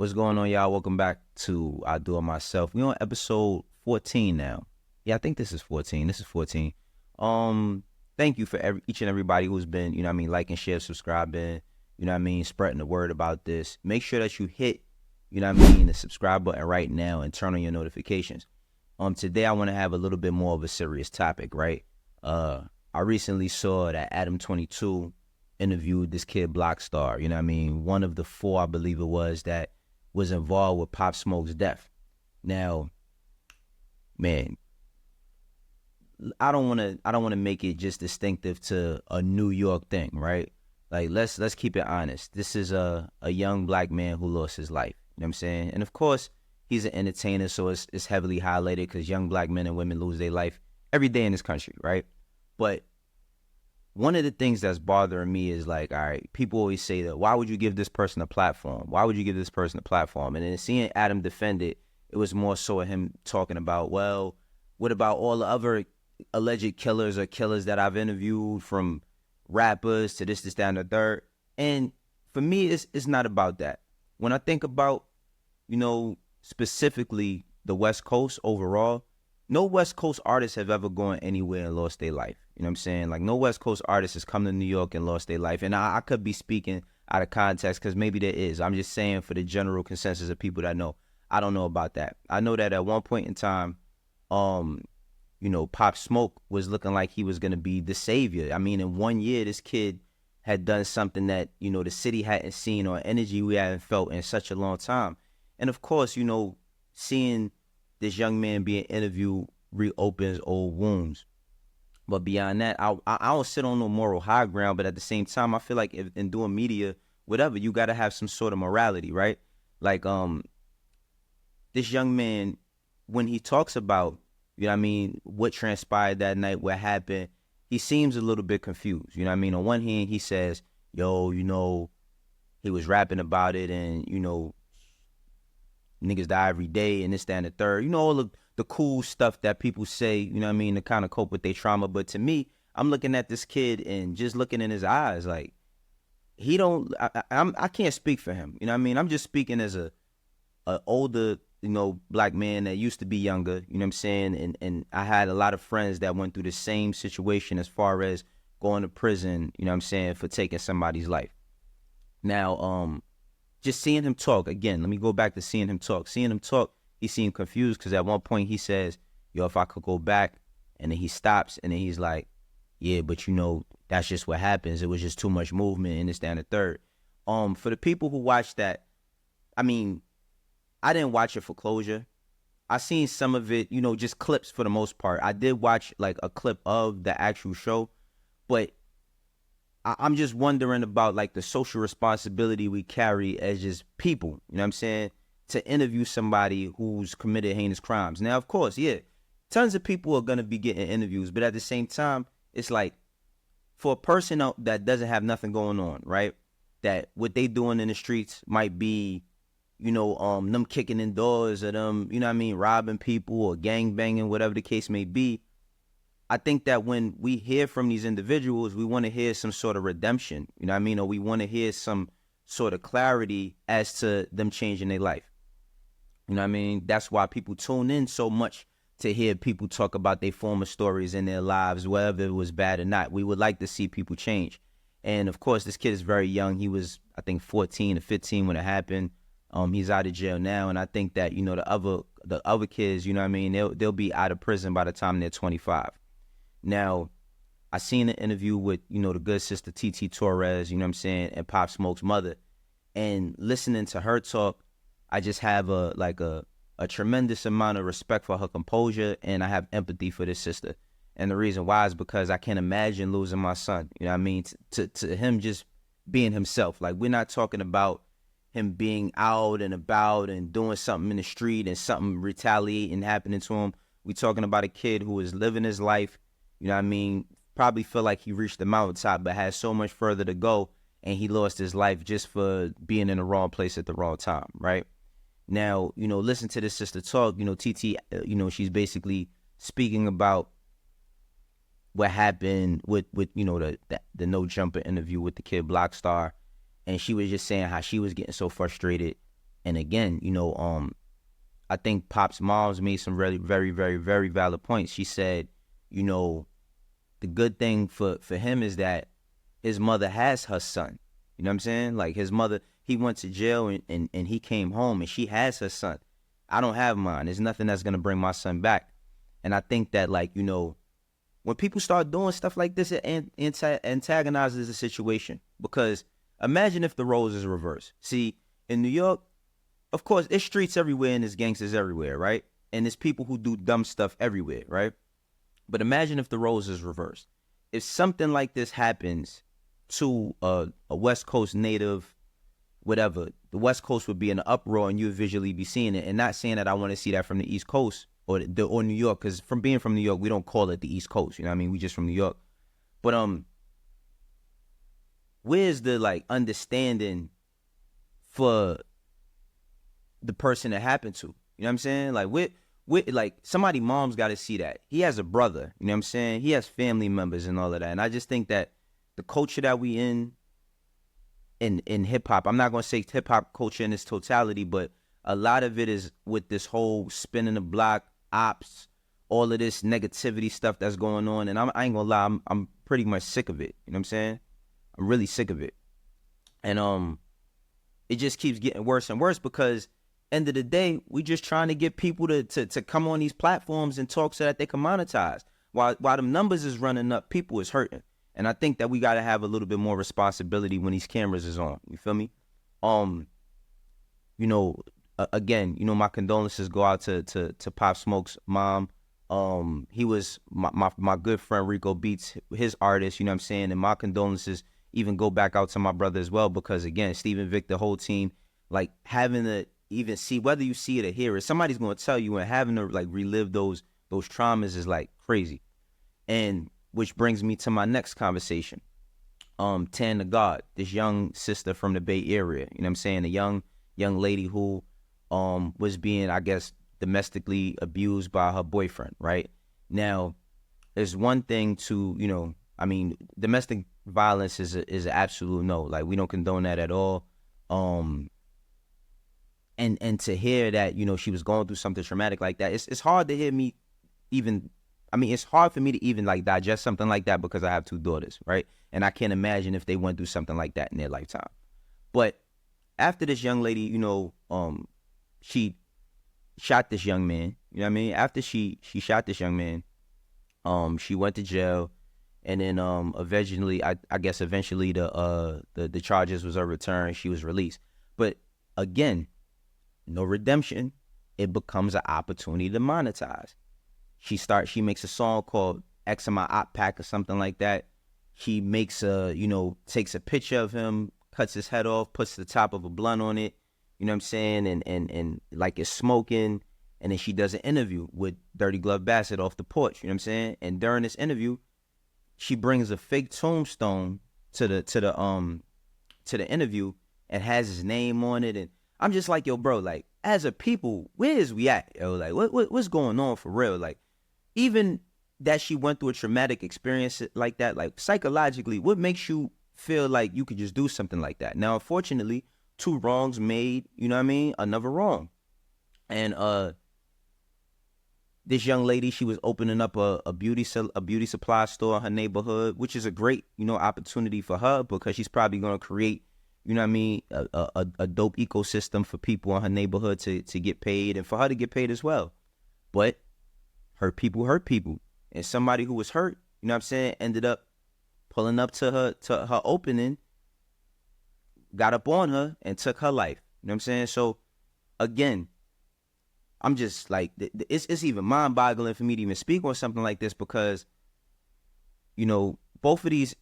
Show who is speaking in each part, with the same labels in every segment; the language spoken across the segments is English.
Speaker 1: What's going on, y'all? Welcome back to I Do It Myself. We on episode 14 now. Yeah, I think this is 14. This is 14. Thank you for each and everybody who's been, liking, share, subscribing, spreading the word about this. Make sure that you hit, the subscribe button right now and turn on your notifications. Today I want to have a little bit more of a serious topic, right? I recently saw that Adam22 interviewed this kid Blockstar, one of the four, I believe it was, that was involved with Pop Smoke's death. Now, man, I don't want to make it just distinctive to a New York thing, right? Like let's keep it honest. This is a young black man who lost his life. You know what I'm saying? And of course, he's an entertainer, so it's heavily highlighted because young black men and women lose their life every day in this country, right? But one of the things that's bothering me is like, all right, people always say that, why would you give this person a platform? Why would you give this person a platform? And then seeing Adam defend it, it was more so him talking about, well, what about all the other alleged killers or killers that I've interviewed, from rappers to this, that, and the third? And for me, it's not about that. When I think about, specifically the West Coast overall, no West Coast artists have ever gone anywhere and lost their life. You know what I'm saying? Like, no West Coast artist has come to New York and lost their life. And I could be speaking out of context because maybe there is. I'm just saying for the general consensus of people that know. I don't know about that. I know that at one point in time, Pop Smoke was looking like he was going to be the savior. I mean, in 1 year, this kid had done something that, the city hadn't seen, or energy we hadn't felt in such a long time. And of course, seeing this young man being interviewed reopens old wounds. But beyond that, I don't sit on no moral high ground. But at the same time, I feel like in doing media, whatever, you got to have some sort of morality, right? Like, this young man, when he talks about, what transpired that night, what happened, he seems a little bit confused. On one hand, he says, yo, he was rapping about it, and, niggas die every day and this, that, and the third. All the cool stuff that people say, to kind of cope with their trauma. But to me, I'm looking at this kid and just looking in his eyes, like, I can't speak for him. I'm just speaking as a older, black man that used to be younger, And I had a lot of friends that went through the same situation as far as going to prison, for taking somebody's life. Now, just seeing him talk, again, let me go back to seeing him talk. Seeing him talk, he seemed confused because at one point he says, yo, if I could go back, and then he stops, and then he's like, yeah, but that's just what happens. It was just too much movement and this, that, and the third. For the people who watched that, I didn't watch it for closure. I seen some of it, just clips for the most part. I did watch like a clip of the actual show, but I'm just wondering about like the social responsibility we carry as just people, to interview somebody who's committed heinous crimes. Now, of course, yeah, tons of people are going to be getting interviews, but at the same time, it's like, for a person that doesn't have nothing going on, right, that what they doing in the streets might be, them kicking in doors, or them, robbing people or gang banging, whatever the case may be. I think that when we hear from these individuals, we want to hear some sort of redemption, or we want to hear some sort of clarity as to them changing their life. That's why people tune in so much to hear people talk about their former stories in their lives, whether it was bad or not. We would like to see people change. And of course, this kid is very young. He was, I think, 14 or 15 when it happened. He's out of jail now, and I think that the other kids, they'll be out of prison by the time they're 25. Now, I seen an interview with the good sister TT Torres, and Pop Smoke's mother, and listening to her talk, I just have a tremendous amount of respect for her composure, and I have empathy for this sister. And the reason why is because I can't imagine losing my son. To him just being himself. Like, we're not talking about him being out and about and doing something in the street and something retaliating happening to him. We're talking about a kid who is living his life, probably feel like he reached the mountaintop but has so much further to go, and he lost his life just for being in the wrong place at the wrong time, right? Now, listen to this sister talk, TT, she's basically speaking about what happened with the No Jumper interview with the kid Blockstar. And she was just saying how she was getting so frustrated And again, I think Pop's mom's made some really very, very, very valid points. She said, the good thing for him is that his mother has her son. You know what I'm saying? Like his mother, he went to jail and he came home and she has her son. I don't have mine. There's nothing that's going to bring my son back. And I think that, like, when people start doing stuff like this, it antagonizes the situation. Because imagine if the roles is reversed. See, in New York, of course, there's streets everywhere and there's gangsters everywhere, right? And there's people who do dumb stuff everywhere, right? But imagine if the roles is reversed. If something like this happens to a West Coast native, whatever, the West Coast would be in an uproar and you would visually be seeing it. And not saying that I want to see that from the East Coast or New York, because from being from New York, we don't call it the East Coast. You know what I mean? We just from New York. But where's the like understanding for the person that happened to? You know what I'm saying? Like like somebody mom's got to see that. He has a brother, you know what I'm saying? He has family members and all of that. And I just think that the culture that we in hip hop, I'm not going to say hip hop culture in its totality, but a lot of it is with this whole spinning the block, ops, all of this negativity stuff that's going on. And I ain't gonna lie, I'm pretty much sick of it. You know what I'm saying? I'm really sick of it. And it just keeps getting worse and worse because end of the day, we just trying to get people to come on these platforms and talk so that they can monetize. While them numbers is running up, people is hurting. And I think that we got to have a little bit more responsibility when these cameras is on. You feel me? Again, my condolences go out to Pop Smoke's mom. He was my good friend Rico Beats, his artist, you know what I'm saying? And my condolences even go back out to my brother as well, because again, Steven Vic, the whole team, like having to even see, whether you see it or hear it, somebody's going to tell you, and having to like relive those traumas is like crazy. And which brings me to my next conversation. DaGod, this young sister from the Bay Area, you know what I'm saying? A young lady who was being, I guess, domestically abused by her boyfriend, right? Now, there's one thing to, domestic violence is an absolute no. Like, we don't condone that at all. And to hear that, she was going through something traumatic like that, it's hard to hear me even, it's hard for me to even like digest something like that because I have 2 daughters, right? And I can't imagine if they went through something like that in their lifetime. But after this young lady, she shot this young man, you know what I mean? After she shot this young man, she went to jail, and then eventually the charges was overturned. She was released. But again, no redemption. It becomes an opportunity to monetize. She makes a song called X in My Op Pack or something like that. She makes takes a picture of him, cuts his head off, puts the top of a blunt on it, you know what I'm saying? And like it's smoking. And then she does an interview with Dirty Glove Bassett off the porch, you know what I'm saying? And during this interview, she brings a fake tombstone to the interview and has his name on it. And I'm just like, yo, bro, like, as a people, where is we at, yo? Like, what's going on for real? Like, even that she went through a traumatic experience like that, like, psychologically, what makes you feel like you could just do something like that? Now, unfortunately, 2 wrongs made, you know what I mean, another wrong. And this young lady, she was opening up a beauty supply store in her neighborhood, which is a great, opportunity for her, because she's probably going to create, you know what I mean, a dope ecosystem for people in her neighborhood to get paid, and for her to get paid as well. But hurt people. And somebody who was hurt, you know what I'm saying, ended up pulling up to her opening, got up on her, and took her life. You know what I'm saying? So, again, I'm just like, it's even mind-boggling for me to even speak on something like this, because, both of these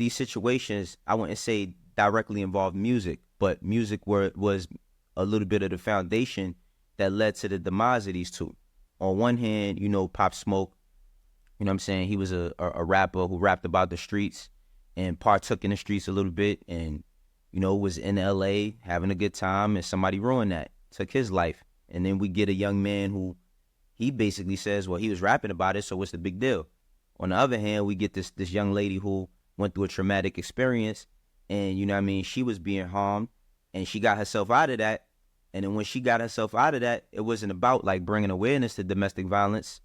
Speaker 1: situations, I wouldn't say directly involved music, but music was a little bit of the foundation that led to the demise of these 2. On one hand, Pop Smoke, you know what I'm saying, he was a rapper who rapped about the streets and partook in the streets a little bit, and, was in LA having a good time, and somebody ruined that, took his life. And then we get a young man who, he basically says, well, he was rapping about it, so what's the big deal? On the other hand, we get this young lady who went through a traumatic experience, and, she was being harmed, and she got herself out of that, And then when she got herself out of that, it wasn't about like bringing awareness to domestic violence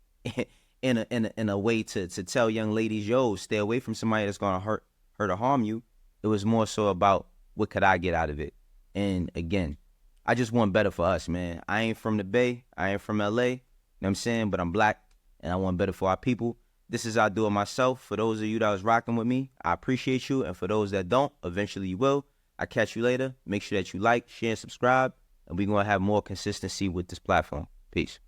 Speaker 1: in a way to tell young ladies, yo, stay away from somebody that's gonna hurt or harm you. It was more so about what could I get out of it. And again, I just want better for us, man. I ain't from the Bay, I ain't from LA, you know what I'm saying? But I'm black and I want better for our people. This is how I do it myself. For those of you that was rocking with me, I appreciate you. And for those that don't, eventually you will. I catch you later. Make sure that you like, share, and subscribe. And we're going to have more consistency with this platform. Peace.